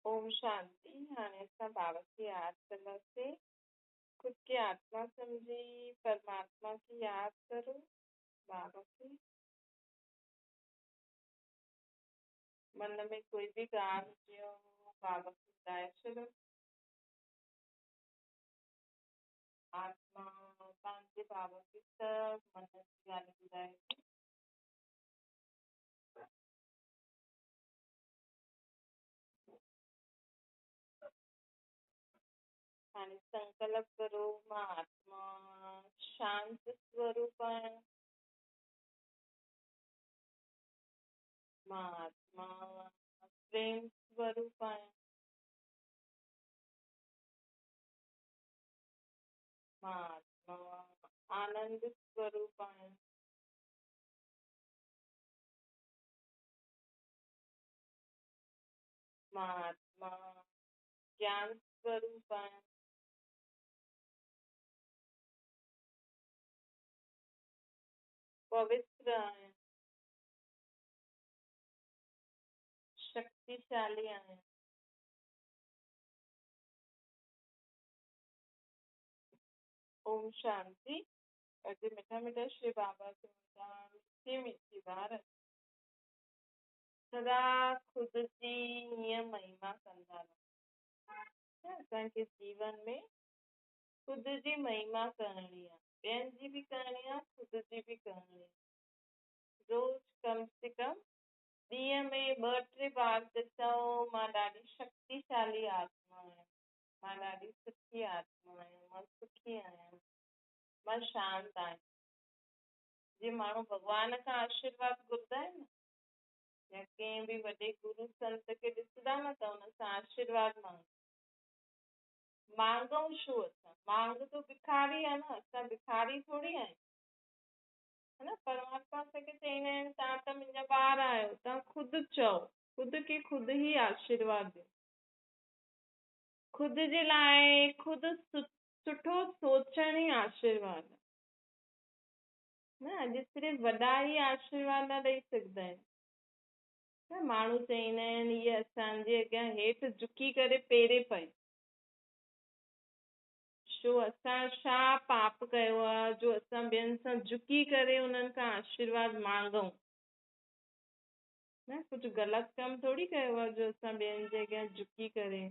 ओम शांति। हाणे असां बाबा खे यादि कंदासीं। खुद की आत्मा समझी परमात्मा की याद करो। बाबा खे मन में कोई भी ॻाल्हि हुजेव बाबा खे ॿुधाए छॾियो। आत्मा पंहिंजे बाबा खे सभु मन जी ॻाल्हि ॿुधाए। हाणे संकल्प करो, मां आत्मा शांत स्वरूप आहियां। मां आत्मा प्रेम स्वरूप आहियां। मां आत्मा आनंद स्वरूप आहियां। मां आत्मा ज्ञान स्वरूप आहियां। पवित्र आहियां। शक्तिशाली आहियां। ओम शांति। अॼु मिठा मिठा श्री बाबा चवंदा मिठी मिठी बार सदा ख़ुदि जी हीअं महिमा कंदा रहो। असांखे जीवन में ख़ुदि जी महिमा करणी आहे, ॿियनि जी बि करणी आहे, ख़ुदि जी बि करणी आहे। रोज़ कम से कम ॾींहं में 2-3 बार त चओ मां ॾाढी शक्तिशाली आत्मा आहियां, मां ॾाढी सुठी आत्मा आहियां, मां सुखी आहियां, मां शांत आहियां। जीअं माण्हू भॻवान खां आशीर्वाद घुरंदा आहिनि न, या कंहिं बि वॾे गुरू संत खे ॾिसंदा न त हुन सां आशीर्वाद मांगूं छो असां? मांग तो भिखारी आहे न, असां भिखारी थोरी आहियूं। है न, परमात्मा असांखे चईंदा आहिनि तव्हां त मुंहिंजा ॿार आहियो, तव्हां ख़ुदि चओ, ख़ुदि खे ख़ुदि ई आशीर्वाद ॾियो। ख़ुदि जे लाइ ख़ुदि सुठो सोचण ई आशीर्वाद आहे। न अॼु सिर्फ़ु वॾा ई आशीर्वाद न ॾेई सघंदा आहिनि। न माण्हू चईंदा आहिनि इहे असांजे अॻियां हेठि झुकी करे पेरे पए। छो असां छा पाप कयो आहे जो असां ॿियनि सां झुकी करे उन्हनि खां आशीर्वाद मांगूं? न कुझु ग़लति कमु थोरी कयो आहे जो असां ॿियनि जे अॻियां झुकी करे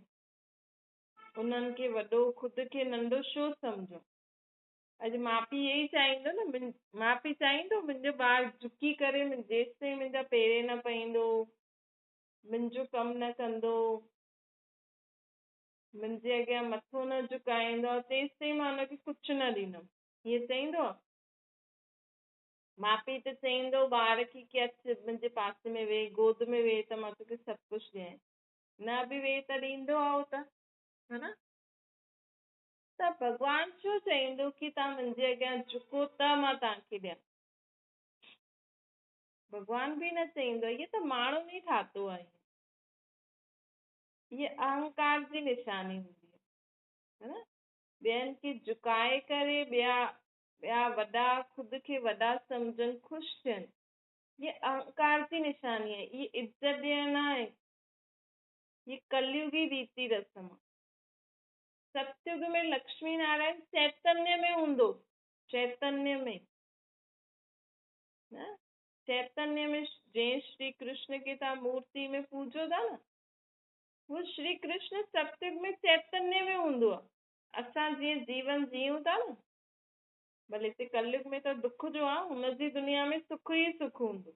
उन्हनि खे वॾो ख़ुदि खे नंढो छो सम्झो? अॼु माउ पीउ इहे ई चाहींदो न, माउ पीउ चाहींदो मुंहिंजो ॿारु झुकी करे जेसिताईं मुंहिंजा पेरे न पईंदो, मुंहिंजो कमु न कंदो, मुंहिंजे अॻियां मथो न झुकाईंदो तेसिताईं मां हुनखे कुझु न ॾींदमि। हीअं चईंदो आहे? माउ पीउ त चईंदो ॿार खे की अचु मुंहिंजे पासे में वेह, गोद में वेह त मां तोखे सभु कुझु ॾियां। न बि वेह त ॾींदो आहे उहो त, है न? त भॻवानु छो चईंदो की तव्हां मुंहिंजे अॻियां झुको त मां तव्हांखे ॾियां? भॻवानु बि न चईंदो, इहो त माण्हुनि ई ठातो आहे। इहे अहंकार जी निशानी हूंदी है न? ॿियनि खे झुकाए करे ॿिया वॾा ख़ुदि खे वॾा सम्झनि, ख़ुशि थियनि, ये अहंकार जी निशानी आहे। ये इज्जत ॾियण न आहे, ये कलयुगी रीति रस्म। सतयुग में लक्ष्मी नारायण चैतन्य में हूंदो, चैतन्य में न, चैतन्य में जंहिं श्री कृष्ण खे तव्हां मूर्ति में पूजो था न, वो श्री कृष्ण सतयुग में चैतन्य में हूंदो आहे। असां जीअं जीवन जीऊं था न, भले हिते कलयुग में त दुख जो आहे, हुनजी दुनिया में सुख ई सुख हूंदो।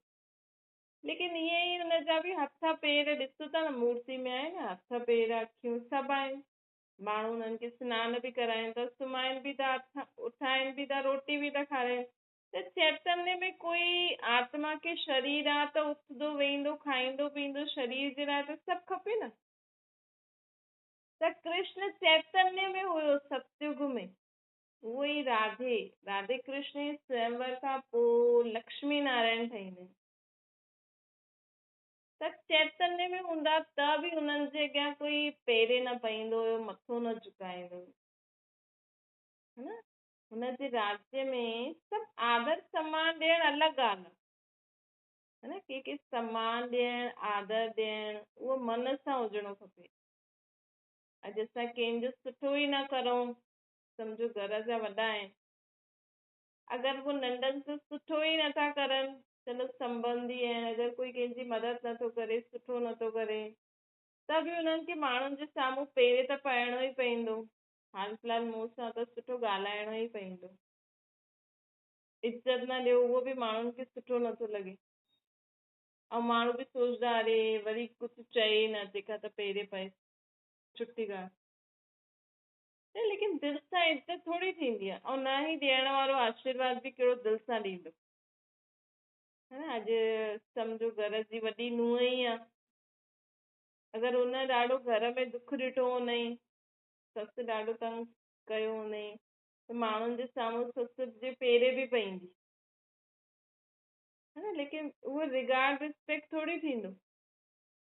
लेकिन ईअं ई हुनजा बि हथ पेर ॾिसो था न, मूर्ति में आहे न, हथ पेर अखियूं सभु आहिनि। माण्हू हुननि खे सनान बि कराइनि था, सुम्हाइनि बि था, उठाइनि बि था, रोटी बि था खाराइनि। त चैतन्य में कोई आत्मा खे शरीर आहे त उथंदो वेहींदो खाईंदो पीअंदो, शरीर जे लाइ त सभु खपे न। त कृष्ण चैतन्य में हुयो सतयुग में, उहो ई राधे कृष्ण स्वयंवर खां पोइ लक्ष्मी नारायण ठहींदा आहिनि। त चैतन्य में हूंदा त बि हुननि जे अॻियां कोई पेरे न पईंदो हुयो, मथो न झुकाईंदो हुयो, है न? हुनजे राज्य में सभु आदर सम्मान ॾियणु अलॻि ॻाल्हि आहे, है न? कंहिंखे सम्मान ॾियणु, आदर ॾियणु, उहो मन सां हुजणो खपे। अॼु असां कंहिंजो सुठो ई न करूं, सम्झो घर जा वॾा आहिनि, अगरि वो नंढनि सां सुठो ई नथा करनि, चलो संबंधी आहिनि, अगरि कोई कंहिंजी मदद नथो करे, सुठो नथो करे, त बि उन्हनि खे माण्हुनि जे साम्हूं पेर त पवणो ई पवंदो। हाल फ़िलहाल मूं सां त सुठो ॻाल्हाइणो ई पवंदो। इज़त न ॾियो उहो बि माण्हुनि खे सुठो नथो लॻे, ऐं माण्हू बि सोचदा अरे वरी कुझु चए न, तंहिंखां त पेरे पए, छुट्टी ॻाल्हि। लेकिन दिलि सां इज़त थोरी थींदी आहे, ऐं न ई ॾियण वारो आशीर्वाद बि कहिड़ो दिलि सां ॾींदो है न। अॼु सम्झो घर जी वॾी नूंहं ई आहे, अगरि हुन ॾाढो घर में दुख ॾिठो हुनई, ससु ॾाढो तंग कयो हुनई, त माण्हुनि जे साम्हूं ससु जे पेरे बि पईंदी है न, लेकिन उहो रिगार्ड रिस्पेक्ट थोरी थींदो।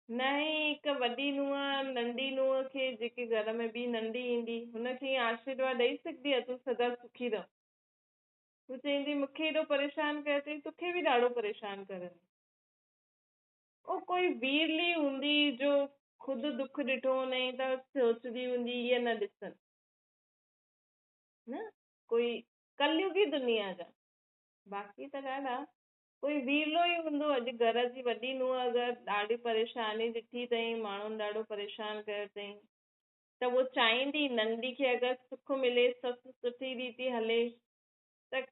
न ई हिकु वॾी नूंहं नंढी नूंहं खे, जेके घर में ॿी नंढी ईंदी, हुनखे ईअं आशीर्वाद ॾेई सघंदी आहे तूं सदा सुखी रह? तूं चईंदी मूंखे एॾो परेशान कयो अथई, तोखे बि ॾाढो परेशान करनि। ओ कोई वीरली हूंदी जो ख़ुदि दुख ॾिठो हुनई, त सोचदी हूंदी इहे न ॾिसनि न, कोई कलयुगी दुनिया जा, बाक़ी त ॾाढा कोई वीरलो ई हूंदो। अॼु घर जी वॾी नूंहं अगरि ॾाढी परेशानी ॾिठी अथई, माण्हुनि ॾाढो परेशान कयो अथई, त वो चाहींदी नंढी खे अगरि सुख मिले, ससु सुठी रीति हले, त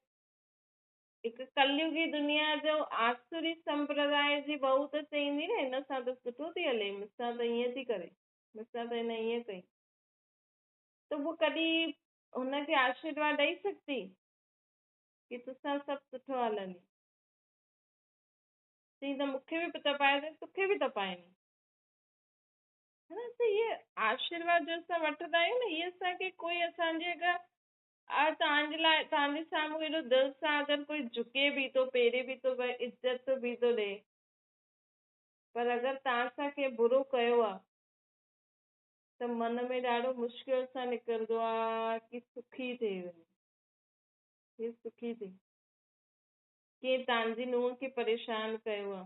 हिकु कलयुगी दुनिया जो आसुरी संप्रदाय जी बहू त चईंदी न हिन सां त सुठो थी हले, मूंसां त ईअं थी करे, मूंसां त हिन ईअं कई, त वो कॾहिं हुनखे आशीर्वाद ॾेई सघंदी कि तोसां सभु सुठो हलंदी? चई त मूंखे बि तपाए थो, तोखे बि तपाइनि, है न। त इहे आशीर्वाद जो असां वठंदा आहियूं न, इहे असांखे कोई असांजे अगरि तव्हांजे लाइ, तव्हांजे साम्हूं एॾो दिलि सां अगरि कोई झुके बि थो, पेरे बि थो पए, इज़त बि थो ॾे, पर अगरि तव्हां सां कंहिं बुरो कयो आहे, त मन में ॾाढो मुश्किल सां निकिरंदो आहे कि सुखी थिए वञे, हे सुखी थिए, कंहिं तव्हांजी नुंहं खे परेशान कयो आहे,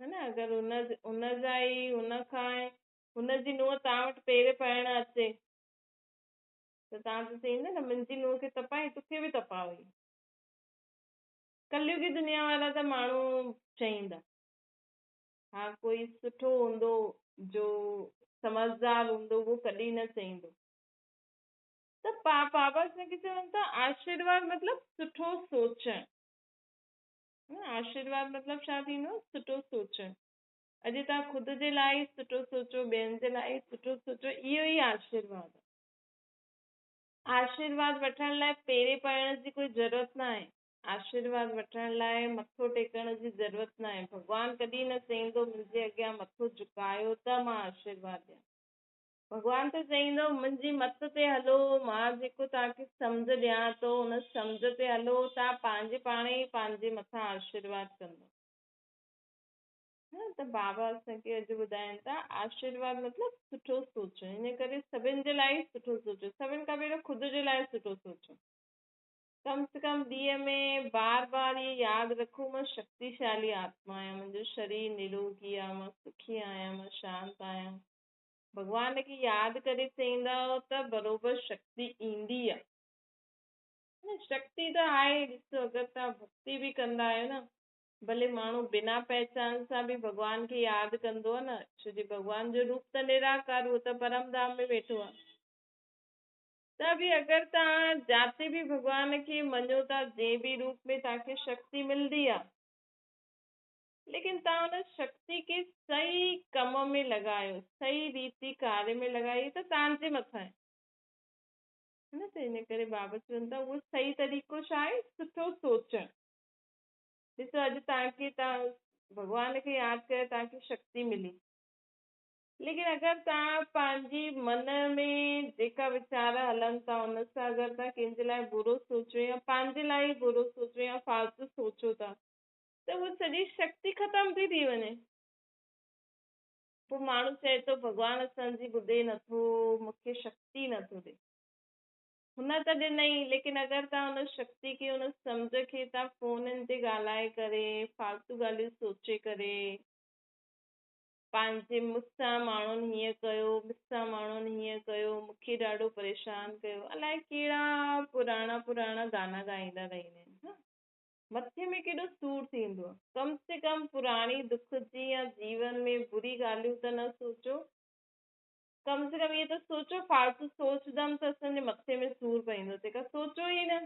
है न, अगरि हुनजा ई हुनखां हुनजी नुंहं तव्हां वटि पेर पवण अचे, त तव्हां त चईंदा न मुंहिंजी नुंहं खे तपाई, तोखे बि तपाओ। कलयुगी दुनिया वारा त माण्हू चईंदा, हा कोई सुठो हूंदो जो समझदार हूंदो, वो कॾहिं न चईंदो। त बाबा असांखे चवनि था आशीर्वाद मतिलबु सुठो सोचणु, आशीर्वाद मतिलबु छा थींदो? सुठो सोचणु। अॼु तव्हां ख़ुदि जे लाइ सुठो सोचो, ॿियनि जे लाइ सुठो सोचो, इहो ई आशीर्वाद आहे। आशीर्वाद वठण लाइ पेरे पवण जी कोई ज़रूरत न आहे, आशीर्वाद वठण लाइ मथो टेकण जी ज़रूरत न आहे। भॻवानु कॾहिं न चईंदो मुंहिंजे अॻियां मथो झुकायो त मां आशीर्वाद ॾियां, भॻवानु त चईंदो मुंहिंजी मत ते हलो, मां जेको तव्हांखे सम्झ ॾियां थो हुन सम्झ ते हलो, तव्हां पंहिंजे पाण ई पंहिंजे मथां आशीर्वाद कंदो। त बाबा असांखे अॼु ॿुधाइनि था आशीर्वाद मतिलबु सुठो सोचो, इन करे सभिनि जे लाइ सुठो सोचो, सभिनि खां पहिरियों ख़ुदि जे लाइ सुठो सोचो। कम से कम ॾींहं में बार बार ये यादि रखो मां शक्तिशाली आत्मा आहियां, मुंहिंजो शरीर निरोगी आहे, मां सुखी आहियां, मां शांति आहियां। भॻवान खे यादि करे चईंदव त बरोबरि शक्ति ईंदी आहे। शक्ति त आहे, ॾिसो अगरि तव्हां भक्ति बि कंदा आहियो न, भले माण्हू बिना पहचान सां बि भॻवान खे यादि कंदो आहे न, छो जो भॻवान जो रूप त निराकार, उहो त परम धाम में वेठो आहे, त बि अगरि तव्हां जाते बि भॻवान खे मञो था, जंहिं बि रूप में तव्हांखे शक्ति मिलंदी आहे, लेकिन तव्हां हुन शक्ति खे सही कम में लॻायो, सही रीति कार्य में लॻाई, त तव्हांजे मथां आहे न। त इन करे बाबा चवनि था उहो सही तरीक़ो छा आहे? सुठो सोचणु। ॾिसो अॼु तव्हांखे, तव्हां भॻवान खे यादि कयो, तव्हांखे शक्ति मिली, लेकिन अगरि तव्हां पंहिंजी मन में जेका वीचार हलनि था हुन सां अगरि तव्हां कंहिंजे लाइ बुरो सोचो या पंहिंजे लाइ बुरो सोचो या फालतू सोचो था, त उहा सॼी शक्ति ख़तम थी वञे। पोइ माण्हू चए थो भॻवानु असांजी ॿुधे नथो, मूंखे शक्ति नथो ॾे। हुन त ॾिनई, लेकिन अगरि तव्हां हुन शक्ति खे, हुन सम्झ खे तव्हां फ़ोननि ते ॻाल्हाए करे, फालतू ॻाल्हियूं सोचे करे पंहिंजे मूंसां माण्हुनि हीअं कयो, मूंसां माण्हुनि हीअं कयो, मूंखे ॾाढो परेशान कयो, अलाए कहिड़ा पुराणा पुराणा गाना ॻाईंदा रहंदा आहिनि। हा? मथे में केॾो सूर थींदो आहे। कम से कम पुराणी दुख जी या जीवन में बुरी ॻाल्हियूं त न सोचो। कम से कम इहे त सोचो, फालतू सोचदमि त असांजे मथे में सूर पवंदो, तंहिंखां सोचो ई न,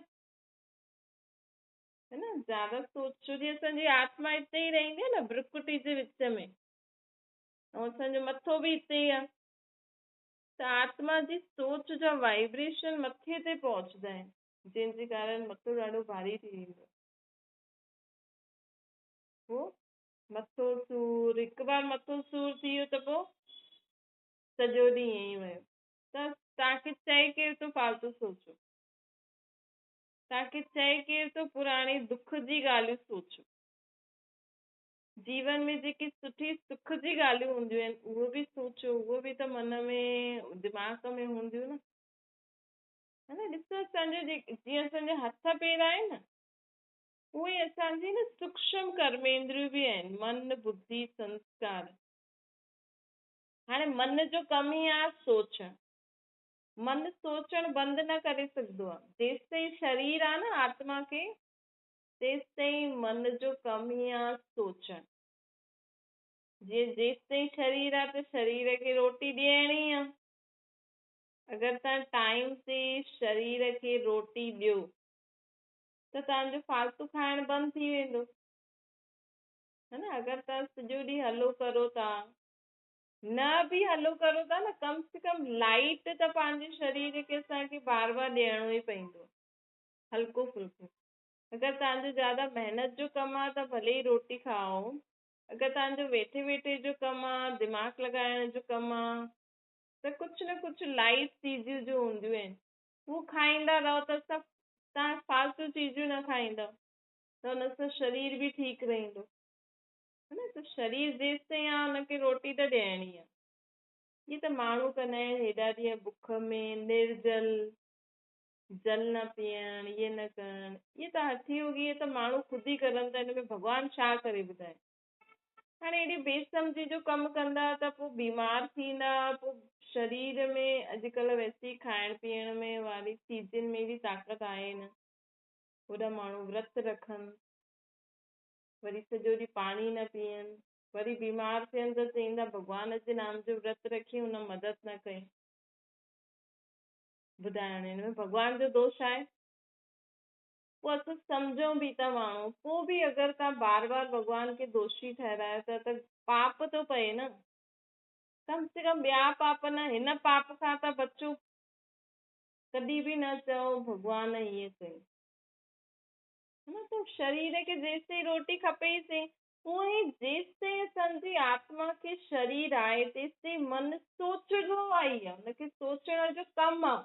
है न। ज्यादा सोचो जी असांजी आत्मा हिते ई रहंदी आहे न, भ्रुकुटी जे विच में, ऐं असांजो मथो बि हिते ई आहे। त आत्मा जी सोच जा वाइब्रेशन मथे ते पहुचंदा आहिनि, जंहिंजे कारण मथो ॾाढो भारी थी वेंदो। पोइ मथो सूर, हिकु बार मथो सूर थी वियो त पोइ सॼो ॾींहुं ईअं ई वियो। त तव्हांखे चए केरु थो फालतू सोचो? तव्हांखे चए केरु थो पुराणी दुख जी ॻाल्हियूं सोचो? जीवन में जेकी सुठी सुख जी ॻाल्हियूं हूंदियूं आहिनि उहो बि सोचो, उहो बि त मन में दिमाग़ में हूंदियूं न, है न। ॾिसो असांजो जीअं असांजा हथ पेर आहिनि न, उहे असांजी न सूक्ष्म कर्मेंद्रियूं बि आहिनि, मन बुद्धि संस्कार। हाणे मन जो कम ई आहे सोचणु। मन सोचणु बंदि न करे सघंदो आहे। जेसि ताईं शरीर आहे न आत्मा खे, तेसि ताईं मन जो कम ई आहे सोचणु। जेसि ताईं शरीर आहे त शरीर खे रोटी ॾियणी आहे। अगरि तव्हां टाइम ते शरीर खे रोटी ॾियो त तव्हांजो फालतू खाइणु बंदि थी वेंदो, है न। अगरि तव्हां सॼो ॾींहुं हलो करो था, न बि हलो करो था न, कम से कम लाइट त पंहिंजे शरीर खे असांखे बार बार ॾियणो ई पवंदो, हल्को फुल्को। अगरि तव्हांजो ज्यादा महिनत जो कमु आहे त भले ई रोटी खाओ। अगरि तव्हांजो वेठे वेठे जो कमु आहे, दिमाग़ लॻाइण जो कमु आहे, त कुझु न कुझु लाइट चीज़ूं जो हूंदियूं आहिनि उहो खाईंदा रहो त तव्हां फालतू चीज़ूं न खाईंदव त हुन सां शरीर बि ठीकु रहंदो, है न। त शरीर जेसि ताईं आहे हुनखे रोटी त ॾियणी आहे। इहे त माण्हू कंदा आहिनि हेॾा ॾींहं बुख में निर्जल, जल न पीअण, इहे न करण, इहे त हठी योगी, इहे त माण्हू ख़ुदि ई करनि था। हिन में भॻवानु छा करे ॿुधाए? हाणे हेॾी बेसमझी जो कमु कंदा त पोइ बीमार थींदा। पोइ शरीर में अॼुकल्ह वैसे ई खाइण पीअण में वारी चीज़ुनि में बि ताक़त आहे न। होॾा माण्हू व्रत रखनि, वरी सॼो ॾींहुं पाणी न पीअनि, वरी बीमार थियनि त चईंदा भॻवान जे नाम जो व्रत रखी हुन मदद न कई। ॿुधाइण हिन में भॻवान जो दोष आहे? पोइ असां सम्झूं बि था माण्हू, पोइ बि अगरि तव्हां बार बार भॻवान खे दोषी ठहरायो था त पाप थो पए न। कम से कम ॿिया पाप न, हिन पाप खां त बचो। कॾहिं बि न चओ भॻवान ईअं कयो, है न। तो शरीर खे जेसि ताईं रोटी खपे ई सही, उहो ई जेसि ताईं असांजी आत्मा खे शरीर आहे तेसि ताईं मन सोचणो आहे, हुनखे सोचण जो कमु आहे,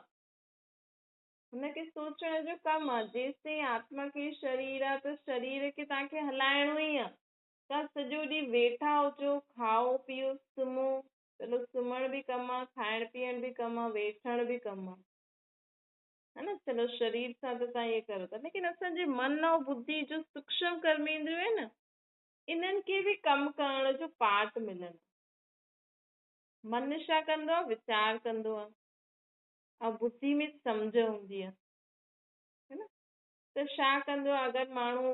हुनखे सोचण जो कमु आहे। जेसि ताईं आत्मा खे शरीर आहे त शरीर खे तव्हांखे हलाइणो ई आहे। तव्हां सॼो ॾींहुं वेठा हुजो, खाओ पीओ सुम्हो, चलो सुम्हण बि कमु आहे, खाइण पीअण बि कमु आहे, वेठण बि कमु आहे, है न। चलो शरीर सां त तव्हां इहे करो था, लेकिन असांजे मन ऐं बुद्धि जो सूक्ष्म कर्मेंद्रियूं आहिनि न, इन्हनि खे बि कमु करण जो पार्ट मिलनि। मन छा कंदो आहे? वीचार कंदो आहे, ऐं बुद्धि में सम्झ हूंदी आहे, है न। त छा कंदो आहे? अगरि माण्हू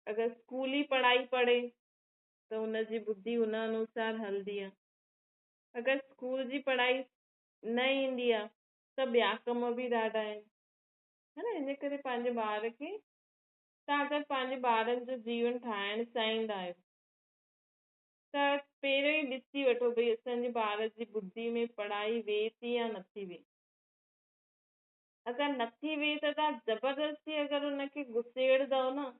अगरि स्कूली पढ़ाई पढ़े त हुनजी बुद्धि हुन अनुसार हलंदी आहे। अगरि स्कूल जी पढ़ाई न ईंदी आहे त ॿिया कम बि ॾाढा आहिनि, है न। इन करे पंहिंजे ॿार खे, तव्हां अगरि पंहिंजे ॿारनि जो जीवन ठाहिणु चाहींदा आहियो त पहिरियों ई ॾिसी वठो भई असांजे ॿार जी बुद्धि में पढ़ाई वेहे थी या नथी वेहे। अगरि नथी वेहे त तव्हां ज़बरदस्ती अगरि हुनखे घुसेड़ंदव न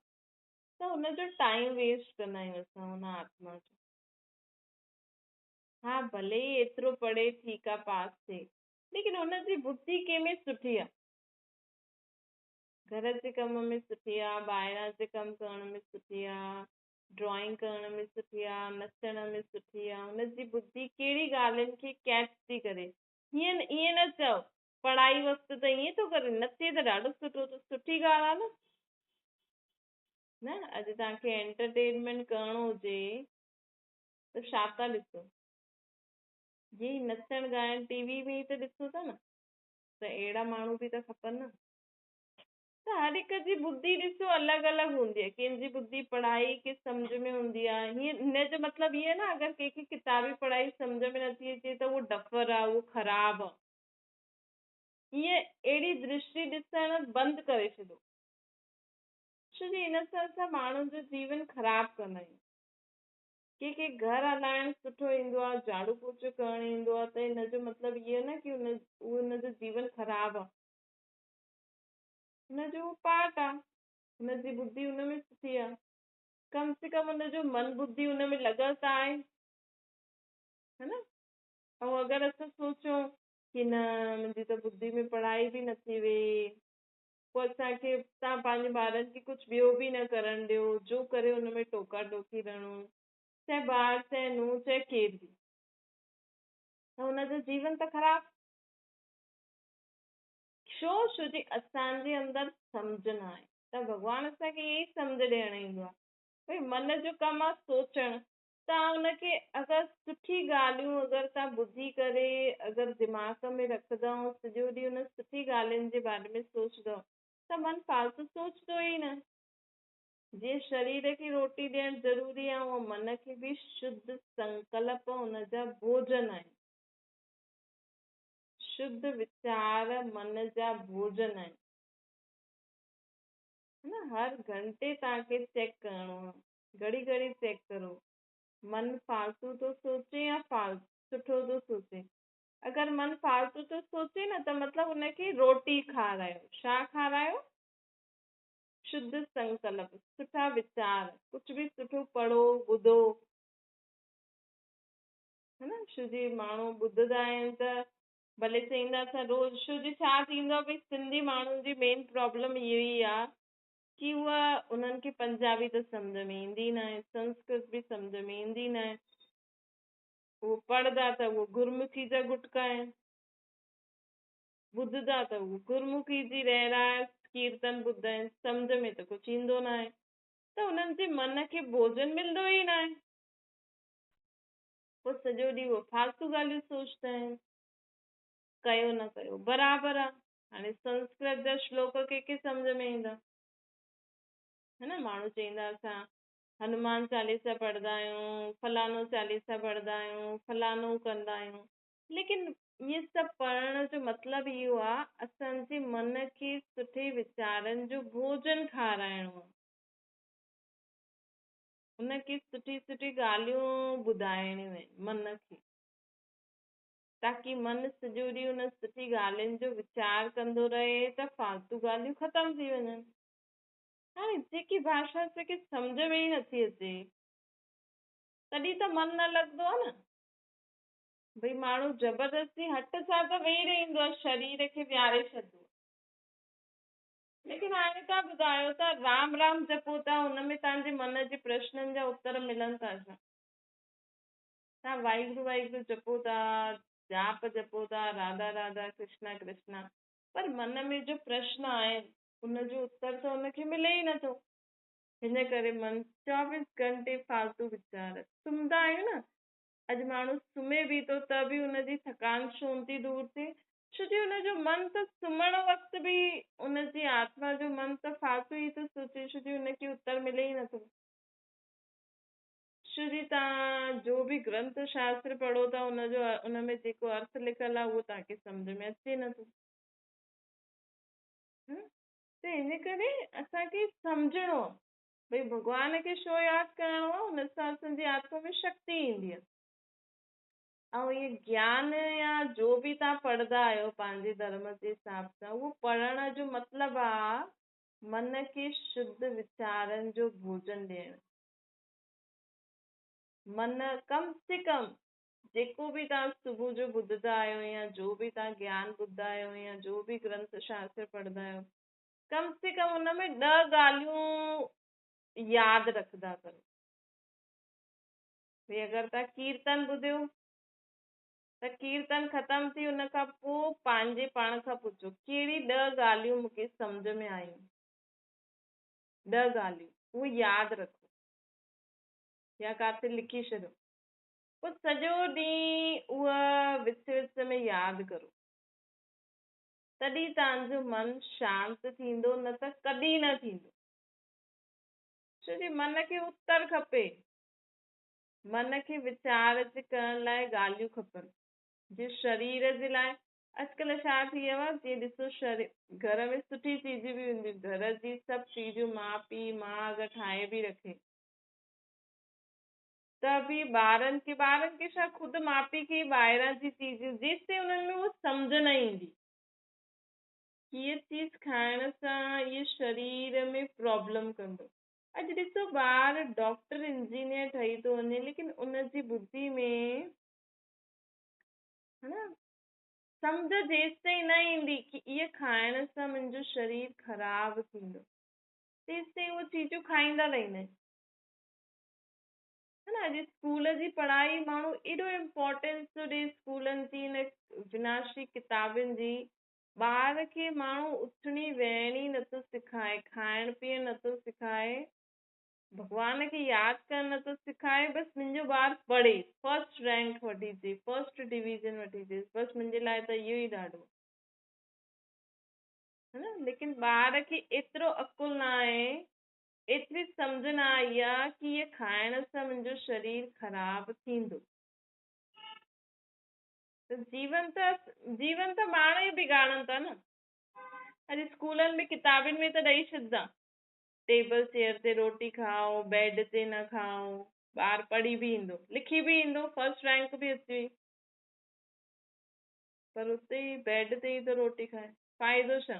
त हुनजो टाइम वेस्ट कंदा आहियूं असां हुन आत्मा जो। हा भले ई एतिरो पढ़े, ठीकु आहे, पास थिए, लेकिन हुनजी बुद्धि कंहिंमें सुठी आहे? घर जे कम में सुठी आहे, ॿाहिरां जे कमु करण में सुठी आहे, ड्रॉइंग करण में सुठी आहे, नचण में सुठी आहे। हुनजी बुद्धि कहिड़ी ॻाल्हियुनि खे कैच थी करे? ईअं न चओ पढ़ाई वक़्तु त ईअं थो करे, नचे त ॾाढो सुठो, त सुठी ॻाल्हि आहे न। अॼु तव्हांखे एंटरटेनमेंट करणो हुजे त छा था ॾिसो? ये नचण ॻाइण टीवी में ई त ॾिसो था न, त अहिड़ा माण्हू बि त खपनि न। त हर हिक जी ॿुधी ॾिसो अलॻि अलॻि हूंदी आहे, कंहिंजी ॿुधी पढ़ाई खे सम्झ में हूंदी आहे। हीअं हिन जो मतिलबु इहो न अगरि कंहिंखे किताबी पढ़ाई सम्झ में नथी अचे त उहो डफर आहे, उहो ख़राबु आहे, ईअं अहिड़ी दृष्टि ॾिसण बंदि करे छॾो। छो जो इन सां असां माण्हुनि जो जीवन ख़राबु कंदा आहियूं। कंहिंखे घर हलाइण सुठो ईंदो आहे, झाड़ू पोछो करणु ईंदो आहे, त हिन जो मतिलबु इहो न कि हुनजो जीवन ख़राबु आहे। हुनजो पार्ट आहे, हुनजी ॿुधी हुनमें सुठी आहे, कम से कम हुनजो मन बुद्धि हुनमें लॻल त आहे, है न। ऐं अगरि असां सोचूं कि न मुंहिंजी त ॿुधी में पढ़ाई बि नथी वेहे, पोइ असांखे तव्हां पंहिंजे ॿारनि खे कुझु ॿियो बि न करणु ॾियो, जो करे हुनमें टोका टोकी रहणो, चाहे ॿार चाहे नूंहं चाहे केरु बि, त हुनजो जीवन त ख़राबु। छो जी असांजे अंदरि सम्झ न आहे, त भॻवानु असांखे इहे ई सम्झ ॾियणु ईंदो आहे। भई मन जो कमु आहे सोचणु, तव्हां हुनखे अगरि सुठी ॻाल्हियूं अगरि तव्हां ॿुधी करे अगरि दिमाग़ में रखंदव, सॼो ॾींहुं हुन सुठी ॻाल्हियुनि जे बारे में सोचंदव, त मन फालतू सोचंदो ई न। जीअं शरीर खे रोटी ॾियणु ज़रूरी आहे, उहो मन खे बि शुद्ध संकल्प हुनजा भोजन आहिनि। शुद्ध विचार मन जा भोजन आहिनि, है न। हर घंटे तव्हांखे चेक करणो आहे, घड़ी घड़ी चेक करो मन फालतू थो सोचे या सुठो थो सोचे। अगरि मन फालतू थो सोचे न, त मतिलबु हुनखे रोटी खारायो। छा खारायो? शुद्ध संकल्प, सुठा वीचार, कुझु बि सुठो पढ़ो ॿुधो, है न। छो जी माण्हू ॿुधंदा आहिनि त भले चईंदा असां रोज़, छो जी छा थींदो आहे, भई सिंधी माण्हुनि जी मेन प्रॉब्लम इहो ई आहे कि उहा उन्हनि खे पंजाबी त सम्झ में ईंदी न आहे, संस्कृत बि सम्झ में ईंदी न आहे, उहो पढ़ंदा त उहो गुरमुखी जा गुटका आहिनि, ॿुधंदा त उहो गुरमुखी जी रहरास कीर्तन ॿुधंदा आहिनि, सम्झ में त कुझु ईंदो न आहे, त हुननि जे मन खे भोजन मिलंदो ई न आहे। पोइ सॼो ॾींहुं उहो फालतू ॻाल्हियूं सोचंदा आहिनि, कयो न कयो बराबरि आहे। हाणे संस्कृत जा श्लोक कंहिंखे सम्झ में ईंदा, है न। माण्हू चईंदा असां हनुमान चालीसा पढ़ंदा आहियूं, फलानो चालीसा पढ़ंदा आहियूं, फलानो कंदा आहियूं, लेकिन इहे सभु पढ़ण जो मतिलबु इहो आहे असांजे मन खे सुठे वीचारनि जो भोजन खाराइणो आहे, हुनखे सुठी सुठी ॻाल्हियूं ॿुधाइणियूं आहिनि मन खे, ताकी मन सॼो ॾींहुं हुन सुठी ॻाल्हियुनि जो वीचार कंदो रहे त फालतू ॻाल्हियूं ख़तमु थी वञनि। हाणे जेकी भाषा असांखे सम्झ में ई नथी अचे, तॾहिं त मन न लॻंदो आहे न। भई माण्हू ज़बरदस्ती हट सां त वेही रहंदो आहे, शरीर खे विहारे छॾियो, लेकिन हाणे तव्हां ॿुधायो था राम राम जपो था, हुनमें तव्हांजे मन जे प्रश्ननि जा उत्तर मिलनि था छा? तव्हां वाहिगुरु वाहिगुरु जपो था, जाप जपो था, राधा राधा कृष्णा कृष्णा, पर मन में जो प्रश्न आहे उनजो उत्तर त हुनखे मिले ई नथो। हिन करे मन 24 घंटे फालतू वीचार, सुम्हंदा आहियूं न, अॼु माण्हू सुम्हे बि थो त बि हुनजी थकान छो थी दूर थिए, छो जो हुनजो मन त सुम्हण वक़्तु बि हुनजी आत्मा जो मन त फालतू ई थो सोचे, छो जो हुनखे उत्तर मिले ई नथो। छो जी तव्हां जो बि ग्रंथ शास्त्र पढ़ो था हुनमें जेको अर्थ लिखियलु आहे उहो तव्हांखे सम्झ में अचे नथो। त हिन करे असांखे सम्झणो आहे भई भॻवान खे छो यादि करणो आहे, हुन सां असांजी आत्मा में शक्ति ईंदी आहे। ऐं इहे ज्ञान या जो बि तव्हां पढ़ंदा आहियो पंहिंजे धर्म जे हिसाब सां, उहो पढ़ण जो मतिलबु आहे मन खे शुद्ध वीचारनि जो भोजन ॾियणु। मन कम से कम जेको बि तव्हां सुबुह जो ॿुधंदा आहियो या जो बि तव्हां ज्ञान ॿुधंदा आहियो या जो बि ग्रंथ शास्त्र पढ़ंदा आहियो, कम से कम हुन में 10 ॻाल्हियूं यादि रखंदा करो। भई अगरि तव्हां कीर्तन ॿुधियो त कीर्तन ख़तम थी हुन खां पोइ पंहिंजे पाण खां पुछो कहिड़ी 10 ॻाल्हियूं मूंखे सम्झ में आयूं, 10 ॻाल्हियूं उहे यादि रखो या किथे लिखी छॾियो। पोइ सॼो ॾींहुं उहा विच विच में यादि करो, तॾहिं तव्हांजो मन शांति थींदो, न त कॾहिं न थींदो। छो जी मन खे उत्तर खपे, मन खे वीचार करण लाइ ॻाल्हियूं खपनि। जे शरीर जे लाइ अॼुकल्ह छा थी वियो आहे, जीअं ॾिसो शरीर घर में सुठी चीजूं बि हूंदियूं, घर जी सभु चीजूं माउ पीउ मां अगरि ठाहे बि रखे त बि ॿारनि खे छा ख़ुदि माउ पीउ खे ॿाहिरां जी चीजूं जेसिताईं उन्हनि में उहो सम्झ न ईंदी हीअ चीज खाइण सां इहे शरीर में प्रॉब्लम कंदो। अॼु ॾिसो ॿार डॉक्टर इंजीनियर ठही थो वञे, लेकिन उनजी बुद्धि में है न सम्झ जेसिताईं न ईंदी कि इहे खाइण सां मुंहिंजो शरीर ख़राब थींदो, तेसिताईं उहे चीजूं खाईंदा रहंदा आहिनि। है न, अॼु स्कूल जी पढ़ाई माण्हू एॾो इम्पोर्टेंस थो ॾे स्कूलनि जी इन विनाशी किताबनि जी, ॿार खे माण्हू उथणी वेहणी नथो सिखाए, खाइण पीअण नथो सिखाए, भॻवान खे यादि करणु नथो सिखाए, बसि मुंहिंजो ॿारु पढ़े, फर्स्ट रैंक वठी अचे, फर्स्ट डिवीजन वठी अचे, बसि मुंहिंजे लाइ त इहो ई ॾाढो है न। लेकिन ॿार खे एतिरो अकुल न आहे, एतिरी सम्झ न आई आहे कि इहे खाइण सां मुंहिंजो शरीर ख़राब थींदो। त जीवन त माण्हू ई बिगाड़नि था न। अॼु स्कूलनि में किताबनि में त ॾेई छॾंदा, टेबल चेयर ते रोटी खाओ, बेड ते न खाओ, ॿार पढ़ी बि ईंदो, लिखी बि ईंदो, फर्स्ट रैंक बि अची वई, पर उते ई बेड ते ई तो रोटी खाए, फ़ाइदो छा?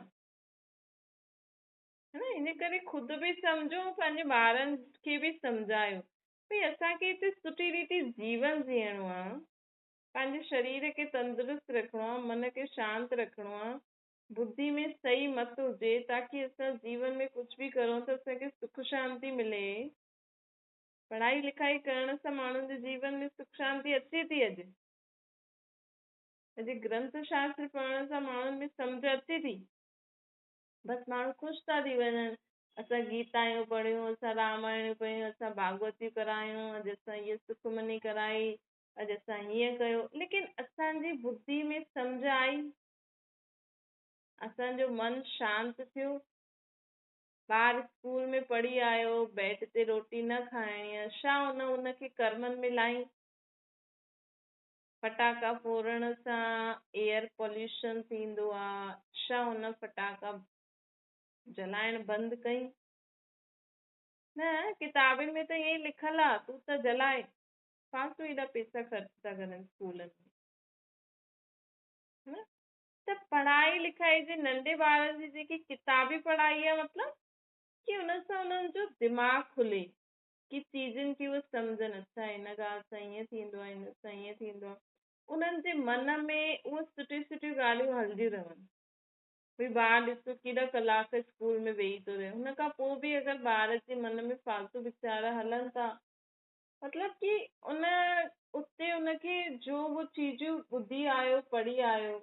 है न, इन करे ख़ुदि बि सम्झो, पंहिंजे ॿारनि खे बि सम्झायो भई असांखे हिते सुठी रीति जीवन जीअणो आहे, पंहिंजे शरीर खे तंदुरुस्त रखिणो आहे, मन खे शांति रखिणो आहे, बुद्धि में सही मत हुजे, ताकि असां जीवन में कुझु बि करूं त असांखे सुख शांति मिले। पढ़ाई लिखाई करण सां माण्हुनि जे जीवन में सुख शांति अचे थी। अॼु ग्रंथ शास्त्र पढ़ण सां माण्हुनि में सम्झ अचे थी, बसि माण्हू ख़ुशि था थी वञनि, असां गीतायूं पढ़ियूं, असां रामायण पढ़ियूं, असां भागवतियूं करायूं, अॼु असां हीअ सुखमनी कराई, अॼु असां हीअं कयो, लेकिन असांजी बुद्धि में सम्झ आई, असांजो मन शांति थियो। ॿार स्कूल में पढ़ी आयो, बेड ते रोटी न खाइणी आहे, छा उनखे कर्मनि में लाई? फटाका फोड़ण सां एयर पॉल्यूशन थींदो आहे, छा उन फटाका जलाइण बंदि कई? न, किताबनि में त ईअं ई लिखल आहे, तूं त जलाए, फालतू एॾा पैसा ख़र्च था करनि स्कूलनि में। त पढ़ाई लिखाई जे नंढे ॿारनि जी जेकी किताबी पढ़ाई आहे, मतिलबु कि उन सां उन्हनि जो दिमाग़ खुले, कि चीजनि खे उहे सम्झनि, अच्छा हिन ॻाल्हि सां ईअं थींदो आहे, हिन सां ईअं थींदो आहे, उन्हनि जे मन में उहे सुठियूं सुठियूं ॻाल्हियूं हलंदियूं रहनि। भई ॿार ॾिसो केॾा कलाक स्कूल में वेही थो रहे, हुन खां पोइ बि अगरि ॿार जे मन में फालतू वीचार हलनि था, मतलब कि उते उनखे जो वो चीजूं ॿुधी आयो, पढ़ी आयो,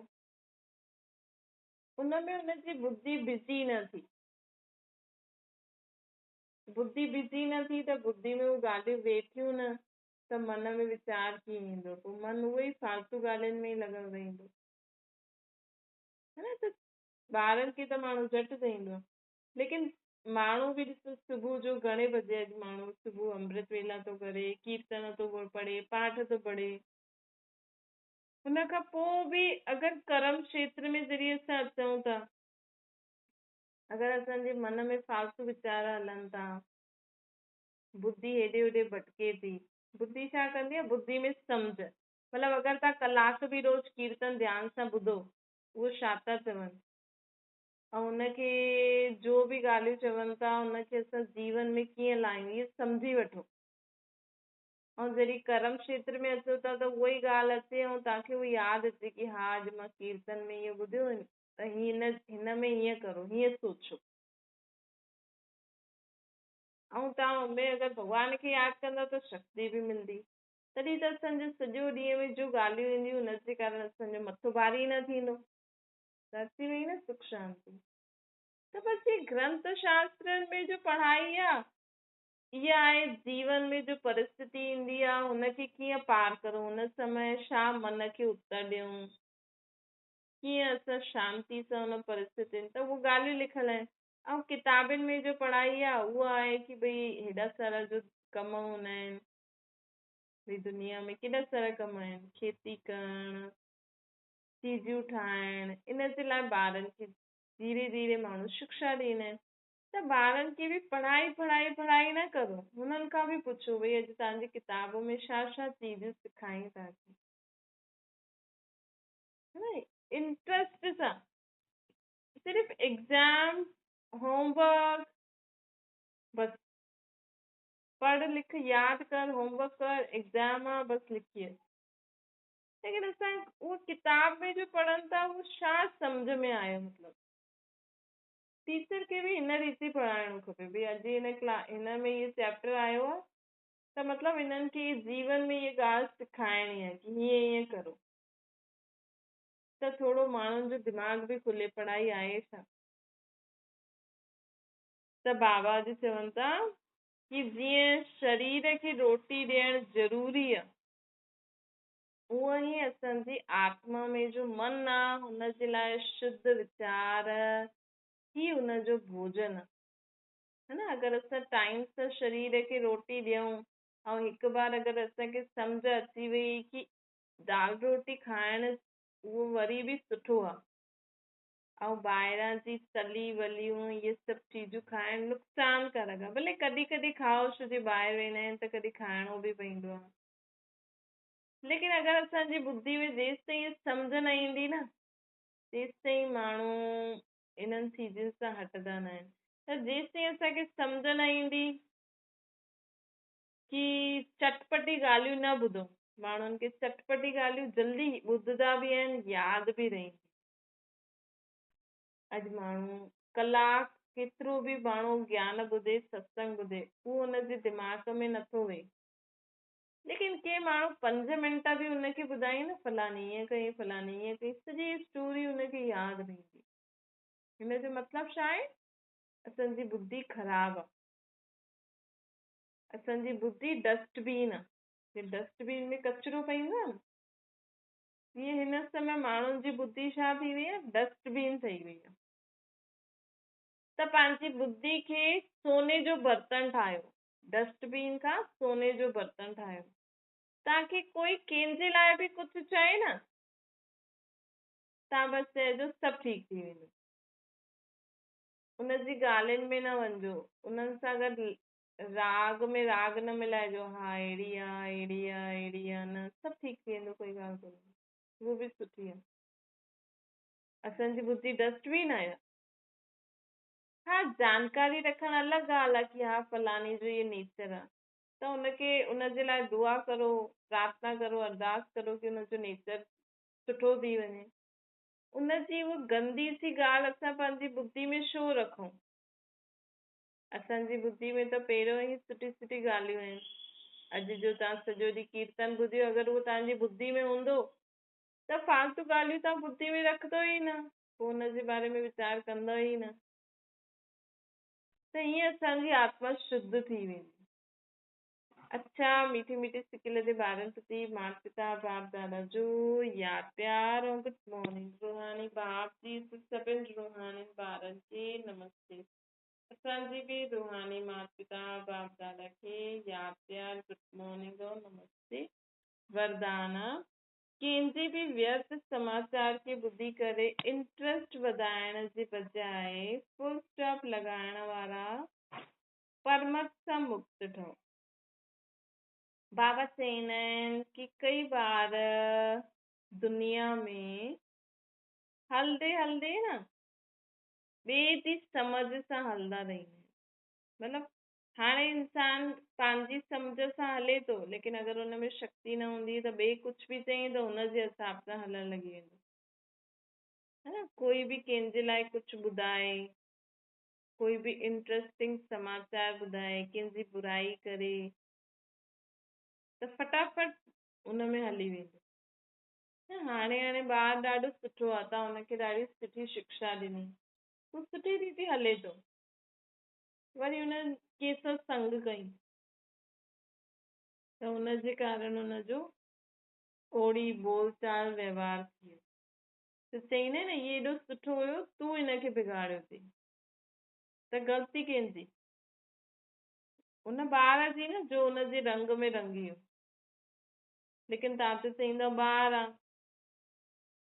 उनमें उनजी बुद्धि बिज़ी न थी। बुद्धि बिज़ी न थी त बुद्धि में वो ॻाल्हियूं वेठियूं न, त मन में वीचार कीअं ईंदो? पोइ मन उहो ई फालतू ॻाल्हियुनि में ई लॻल रहंदो, है न। त ॿारनि खे त माण्हू झटि चईंदो, लेकिन माण्हू बि ॾिसो सुबुह जो घणे बजे अॼु माण्हू सुबुह अमृत वेला थो करे, कीर्तन थो पढ़े, पाठ थो पढ़े, हुन खां पोइ बि अगरि कर्म क्षेत्र में जॾहिं असां अचूं था, अगरि असांजे मन में फालतू वीचार हलनि था, बुद्धि हेॾे होॾे भटके थी, बुद्धि छा कंदी आहे? बुद्धि में सम्झ, मतिलबु अगरि तव्हां कलाक बि रोज़ कीर्तन ध्यान सां ॿुधो, उहो छा था चवनि, ऐं उनखे जो बि ॻाल्हियूं चवनि था, उनखे असां जीवन में कीअं लायूं, इहे सम्झी वठो। ऐं जॾहिं कर्म क्षेत्र में अचो था त उहा ई ॻाल्हि अचे, ऐं तव्हांखे उहो यादि अचे कि हा अॼु मां कीर्तन में इहो ॿुधियो हुयो, त हिन में हीअं करो, हीअं सोचो, ऐं तव्हां उनमें अगरि भॻवान खे यादि कंदा त शक्ति बि मिलंदी। तॾहिं त असांजो सॼो ॾींहं में जो ॻाल्हियूं ईंदियूं, हुनजे कारण असांजो मथो भारी न थींदो, त अची वई न सुख शांति। त बसि ग्रंथ शास्त्रनि में जो पढ़ाई आहे, इहा आहे जीवन में जो परिस्थिति ईंदी आहे हुनखे कीअं पार करूं, हुन समय छा मन खे उत्तर ॾियूं, कीअं असां शांति सां हुन परिस्थितिनि, त उहे ॻाल्हियूं लिखियल आहिनि। ऐं किताबनि में जो पढ़ाई आहे उहा आहे कि भई हेॾा सारा जो कम हूंदा आहिनि, भई दुनिया में केॾा सारा कम आहिनि, खेती करणु, चीजियूं ठाहिण, इन जे लाइ ॿारनि खे धीरे धीरे माण्हू शिक्षा ॾींदा आहिनि। त ॿारनि खे बि पढ़ाई पढ़ाई पढ़ाई न करो, हुननि खां बि पुछो भई अॼु तव्हांजी किताब में छा छा चीजियूं सेखारियूं तव्हांखे, इंट्रस्ट सां। सिर्फ़ु एग्जाम, होमवर्क, बस पढ़ लिख यादि कर, होमवर्क कर, एग्जाम आहे बस लिखी अच। लेकिन असां उहो किताब में जो पढ़नि था उहो छा सम्झ में आयो, मतिलबु टीचर खे बि हिन रीति पढ़ाइणो खपे भई अॼु हिन में इहो चैप्टर आयो आहे त मतिलबु हिननि खे जीवन में इहा ॻाल्हि सेखारिणी आहे कि हीअं हीअं करो, त थोरो माण्हुनि जो दिमाग़ बि खुले, पढ़ाई आहे छा। त बाबा जी चवनि था कि जीअं शरीर खे रोटी ॾियणु ज़रूरी आहे, उहो ई असांजी आत्मा में जो मन आहे हुनजे लाइ शुद्ध वीचार ही हुनजो भोजन आहे, है न। अगरि असां टाइम सां शरीर खे रोटी ॾियूं ऐं हिकु बार अगरि असांखे सम्झ अची वई कि दाल रोटी खाइण उहो वरी बि सुठो आहे, ऐं ॿाहिरां जी तली वलियूं इहे सभु चीजूं खाइण नुक़सानकारक आहे, भले कॾहिं कॾहिं खाओ छो जो ॿाहिरि वेंदा आहिनि त कॾहिं खाइणो बि पवंदो आहे। लेकिन अगरि असांजी बुद्धि में जेसि ताईं सम्झ न ईंदी न तेसि ताईं माण्हू इन्हनि चीजनि सां हटंदा न आहिनि। त जेसि ताईं असांखे सम्झ न ईंदी कि चटपटी ॻाल्हियूं न ॿुधो, माण्हुनि खे चटपटी ॻाल्हियूं जल्दी ॿुधंदा बि आहिनि, यादि बि रहंदी। अॼु माण्हू कलाक केतिरो बि माण्हू ज्ञान ॿुधे, सत्संग ॿुधे, उहो हुनजे दिमाग़ में नथो वेहे। लेकिन के माण्हू 5 मिंट बि हुनखे ॿुधाई न फलाणी ईअं कई, फलाणी ईअं कई, सॼी स्टोरी हुनखे यादि रहंदी। हिन जो मतिलबु छा आहे, असांजी बुद्धि ख़राबु आहे, असांजी बुद्धि डस्टबिन आहे, डस्टबिन में कचिरो पईंदो आहे न, ईअं हिन समय माण्हुनि जी बुद्धि छा थी वई आहे, डस्टबिन ठही वई आहे। त पंहिंजी बुद्धि खे सोने जो बर्तन ठाहियो, डस्टबिन खां सोने जो बर्तन ठाहियो, तव्हांखे कोई कंहिंजे लाइ बि कुझु चए न, तव्हां बसि चइजो सभु ठीकु थी वेंदो, उनजी ॻाल्हियुनि में न वञिजो, उन्हनि सां गॾु राग में राग न मिलाइजो, हा अहिड़ी आहे अहिड़ी आहे अहिड़ी आहे, न सभु ठीकु थी वेंदो, कोई ॻाल्हि कोन्हे, उहो बि सुठी आहे। असांजी बुद्धि डस्टबिन आहे। हा, जानकारी रखणु अलॻि ॻाल्हि आहे कि हा फलाणी जो इहो नेचर आहे, त हुनखे उनजे लाइ दुआ करो, प्रार्थना करो, अरदास करो कि हुनजो नेचर सुठो थी वञे। उनजी उहा गंदी सी ॻाल्हि असां पंहिंजी बुद्धि में छो रखूं। असांजी बुद्धि में त पहिरियों ई सुठी सुठी ॻाल्हियूं आहिनि। अॼु जो तव्हां सॼो ॾींहुं कीर्तन ॿुधियो, अगरि उहो तव्हांजी बुद्धि में हूंदो त फालतू ॻाल्हियूं तव्हां बुद्धि में रखंदो ई न, पोइ हुनजे बारे में वीचार कंदो ई न, त हीअं असांजी आत्मा शुद्ध थी वेंदी। अच्छा, मीठी मीठी सिकी लॻे ॿारनि प्रति माता पिता बाप दादा जो यादि प्यार ऐं गुड मॉर्निंग। रूहानी बाप जी सभिनि रूहानी ॿारनि खे नमस्ते। असांजी बि रूहानी माता पिता बाप दादा खे यादि प्यार गुड मॉर्निंग और नमस्ते। वरदान, कंहिंजे बि व्यर्थ समाचार खे ॿुधी करे इंट्रस्ट वधाइण जे बजाए फुल स्टॉप लॻाइण वारा परमत सां मुक्त ठहो। बाबा चवंदा आहिनि कि कई बार दुनिया में हलदे हलदे न ॿिए जी समझ सां हलंदा रहंदा आहिनि। मतिलबु हाणे इंसान पंहिंजी सम्झ सां हले थो, लेकिन अगरि हुन में शक्ति न हूंदी त ॿिए कुझु बि चई त हुनजे हिसाब सां हलणु लॻी वेंदो, है न। कोई बि कंहिंजे लाइ कुझु ॿुधाए, कोई बि इंट्रस्टिंग समाचार ॿुधाए, कंहिंजी बुराई करे त फटाफट हुन में हली वेंदो। हाणे ॿारु ॾाढो सुठो आहे, तव्हां हुनखे ॾाढी सुठी शिक्षा ॾिनी, हू सुठी रीति हले थो, वरी हुन कंहिंसां संग कई, त उनजे कारण उनजो ओड़ी बोलचाल व्यवहार थी वियो। त चईं न ये एॾो सुठो हुयो, तूं हिनखे बिगाड़ियो थी, त ग़लती कंहिंजी? उन ॿार जी न, जो उनजे रंग में रंगी वियो। लेकिन तव्हां त चईंदव ॿार आहे,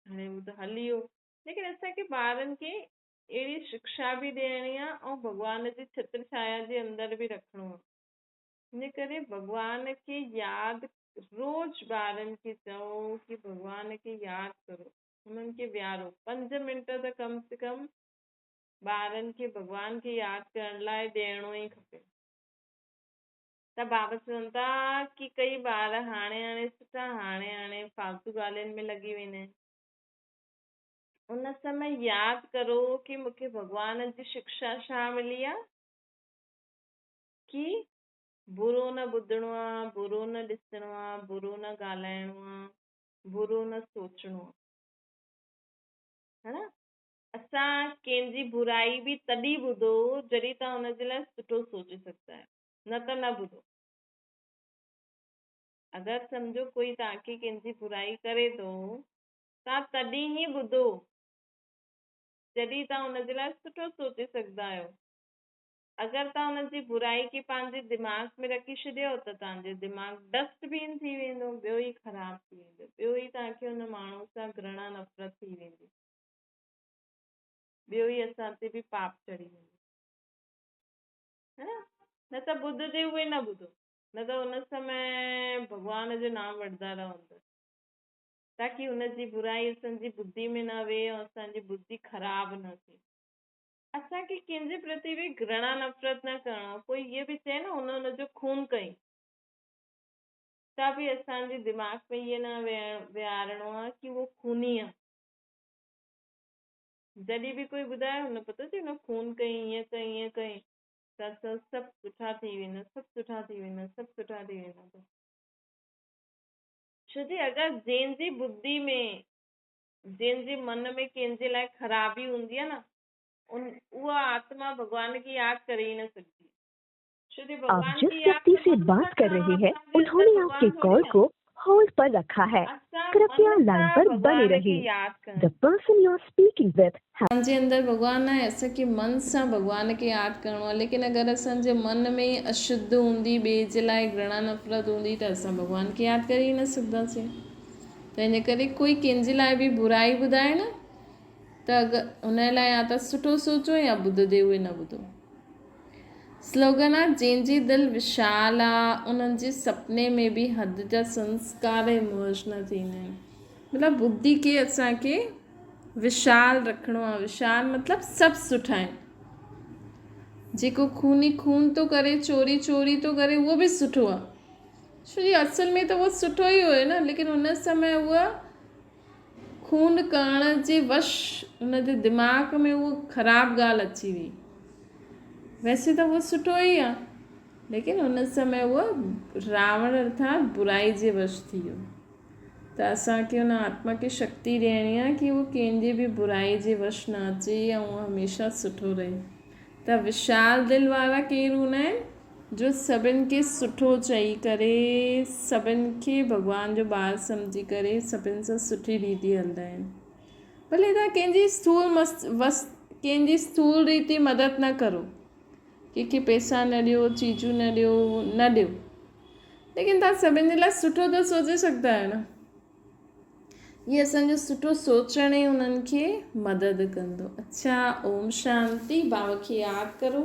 हाणे हू त हली वियो। लेकिन असांखे ॿारनि खे अहिड़ी शिक्षा बि ॾियणी आहे ऐं भॻवान जी छत्र छाया जे अंदर बि रखिणो आहे। इन करे भॻवान खे यादि, रोज़ ॿारनि खे चओ कि भॻवान खे यादि करो, उन्हनि खे विहारो। 5 मिंट त कम से कम ॿारनि खे भॻवान खे यादि करण लाइ ॾियणो ई खपे। त बाबा चवनि था कि कई ॿार हाणे सुठा हाणे फालतू ॻाल्हियुनि में लॻी वेंदा आहिनि। उन समय यादि करो कि मूंखे भॻवान जी शिक्षा छा मिली आहे, कि बुरो न ॿुधणो आहे, बुरो न ॾिसणो आहे, बुरो न ॻाल्हाइणो आहे, बुरो न सोचणो आहे, है न। असां कंहिंजी बुराई बि तॾहिं ॿुधो जॾहिं तव्हां हुनजे लाइ सुठो सोचे सघंदा आहियो, न त न ॿुधो। अगरि सम्झो कोई तव्हांखे कंहिंजी बुराई करे थो, तव्हां तॾहिं ई ॿुधो जॾहिं तव्हां हुनजे लाइ सुठो सोचे सघंदा आहियो। अगरि तव्हां हुनजी बुराई खे पंहिंजे दिमाग़ में रखी छॾियो त तव्हांजो दिमाग़ डस्टबिन थी वेंदो, ॿियो ई ख़राबु थी वेंदो, ॿियो ई तव्हांखे हुन माण्हू सां घृणा नफ़रत थी वेंदी, ॿियो ई असां ते बि पाप चढ़ी वेंदो, है न। न त ॿुधंदे उहे न ॿुधो, न त हुन समय भॻवान जो नाम वठंदा रहंदो, ताकि हुनजी बुराई असांजी बुद्धि में न वेहे ऐं असांजी बुद्धि ख़राबु न थिए। असांखे कंहिंजे प्रति बि घृणा नफ़रत न करणो। कोई इहे बि चए न हुनजो खून कई, त बि असांजे दिमाग़ में इहे न विहारणो आहे कि उहो खूनी आहे। जॾहिं बि कोई ॿुधाए हुन पतो अथई हुन खून कई, ईअं कई, ईअं कई, त सभु सुठा थी वेंदा, सभु सुठा थी वेंदा, सभु सुठा थी वेंदा। छो जे अगरि जंहिंजी बुद्धि में, जंहिंजे मन में कंहिंजे लाइ ख़राबी हूंदी आहे न, उहा आत्मा भॻवान की यादि करे ही न सकती। आप जिस व्यक्ति से बात कर रहे हैं उन्होंने आपके कॉल को होल्ड पर रखा है। कृपया लाइन पर बने रहिए। The person you are speaking with असांजे अंदर भॻवान आहे, असांखे मन सां भॻवान खे यादि करिणो आहे। लेकिन अगरि असांजे मन में अशुद्ध हूंदी, ॿिए जे लाइ घृणा नफ़रत हूंदी, त असां भॻवान खे यादि करे ही न सघंदासीं। त इन करे कोई कंहिंजे लाइ बि बुराई ॿुधाए न, त अगरि हुन लाइ या त सुठो सोचो या ॿुधंदे उहे न ॿुधो। स्लोगन आहे, जंहिंजी दिलि विशाल आहे उन्हनि जे सपने में बि हद जा संस्कार ऐं मौज न थींदा आहिनि। मतिलबु बुद्धि खे असांखे विशाल रखिणो आहे। विशाल मतिलबु सभु सुठा आहिनि। जेको खूनी खून थो करे, चोरी थो करे, उहो बि सुठो आहे। छो जी असल में त उहो सुठो ई हुयो न, लेकिन हुन समय उहा खून करण जे वश हुनजे दिमाग़ में उहो ख़राबु ॻाल्हि अची वई। वैसे त उहो सुठो ई आहे, लेकिन हुन समय उहो रावण अर्थात बुराई जे वश थी वियो। त असांखे हुन आत्मा खे शक्ति ॾियणी आहे कि उहो कंहिंजे बि बुराई जे वश न अचे ऐं उहो हमेशह सुठो रहे। त विशाल दिलि वारा केरु हूंदा आहिनि? जो सभिनि खे सुठो चई करे, सभिनि खे भॻवान जो ॿार सम्झी करे, सभिनि सां सुठी रीति हलंदा आहिनि। भले तव्हां कंहिंजी स्थूल रीति मदद न करो, कंहिंखे पैसा न ॾियो, चीजूं न ॾियो, लेकिन तव्हां सभिनि जे लाइ सुठो त सोचे सघंदा आहियो न। ये असांजो सुठो सोचण ई उन्हनि खे मदद कंदो। अच्छा, ओम शांति। बाबा खे यादि करो।